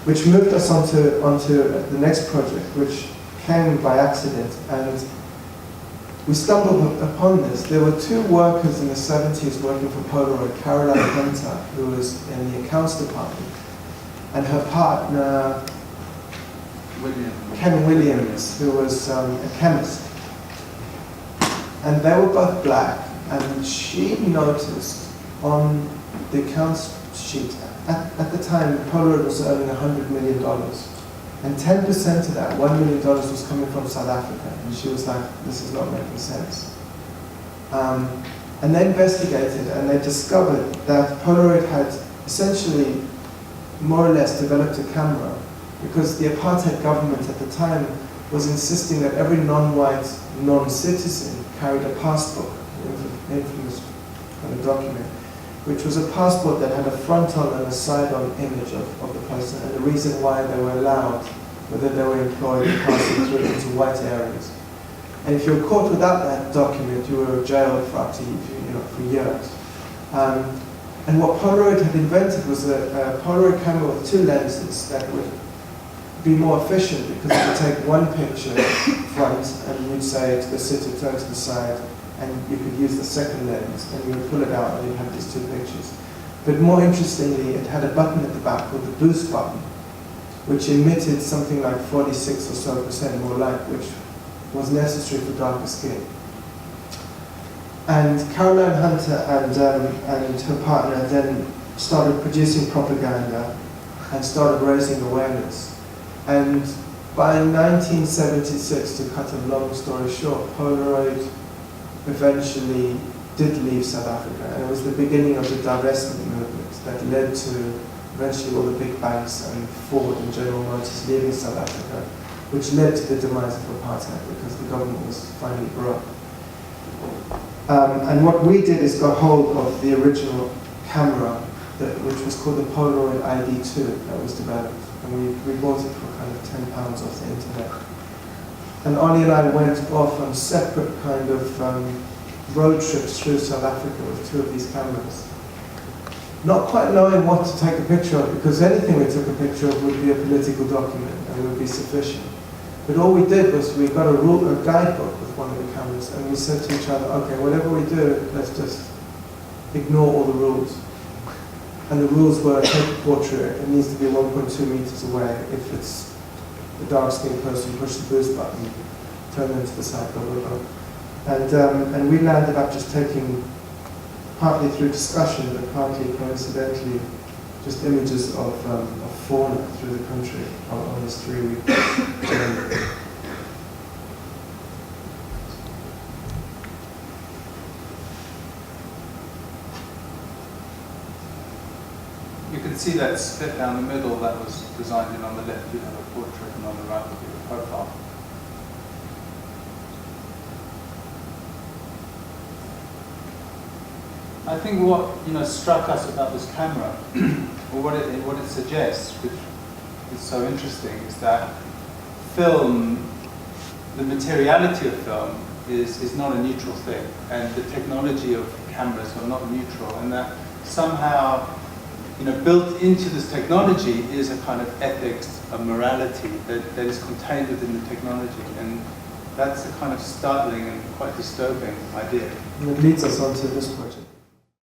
which moved us onto the next project, which came by accident. And we stumbled upon this. There were two workers in the 70s working for Polaroid, Caroline Hunter, who was in the accounts department, and her partner, Ken Williams, who was a chemist. And they were both black, and she noticed on the accounts sheet, at the time, Polaroid was earning $100 million. And 10% of that, $1 million, was coming from South Africa. And she was like, this is not making sense. And they investigated, and they discovered that Polaroid had essentially, more or less, developed a camera, because the apartheid government at the time was insisting that every non-white, non-citizen carried a passport, an infamous kind of document, which was a passport that had a frontal and a side-on image of the person, and the reason why they were allowed, whether they were employed in passing through into white areas. And if you were caught without that document, you were jailed for up to for years. And what Polaroid had invented was a Polaroid camera with two lenses that would be more efficient, because it would take one picture front, and you'd say to the sitter, turn to the side, and you could use the second lens, and you would pull it out, and you'd have these two pictures. But more interestingly, it had a button at the back called the boost button, which emitted something like 46% or so more light, which was necessary for darker skin. And Caroline Hunter and her partner then started producing propaganda and started raising awareness. And by 1976, to cut a long story short, Polaroid eventually did leave South Africa, and it was the beginning of the divestment movement that led to eventually all the big banks and Ford and General Motors leaving South Africa, which led to the demise of apartheid, because the government was finally broke. And what we did is got hold of the original camera, which was called the Polaroid ID2, that was developed, and we bought it for kind of £10 off the internet. And Ollie and I went off on separate kind of road trips through South Africa with two of these cameras. Not quite knowing what to take a picture of, because anything we took a picture of would be a political document and would be sufficient. But all we did was we got a guidebook with one of the cameras, and we said to each other, okay, whatever we do, let's just ignore all the rules. And the rules were, take a portrait, it needs to be 1.2 meters away. If it's the dark-skinned person, push the boost button, turn them to the side, blah, blah, blah. And we landed up just taking, partly through discussion, but partly coincidentally, just images of fauna through the country on this 3-week journey. You can see that split down the middle that was designed in. On the left you have a portrait, and on the right you have a profile. I think what struck us about this camera, or what it suggests, which is so interesting, is that film, the materiality of film, is not a neutral thing, and the technology of cameras are not neutral, and that somehow, built into this technology is a kind of ethics, a morality that is contained within the technology, and that's a kind of startling and quite disturbing idea. And it leads us on to this project.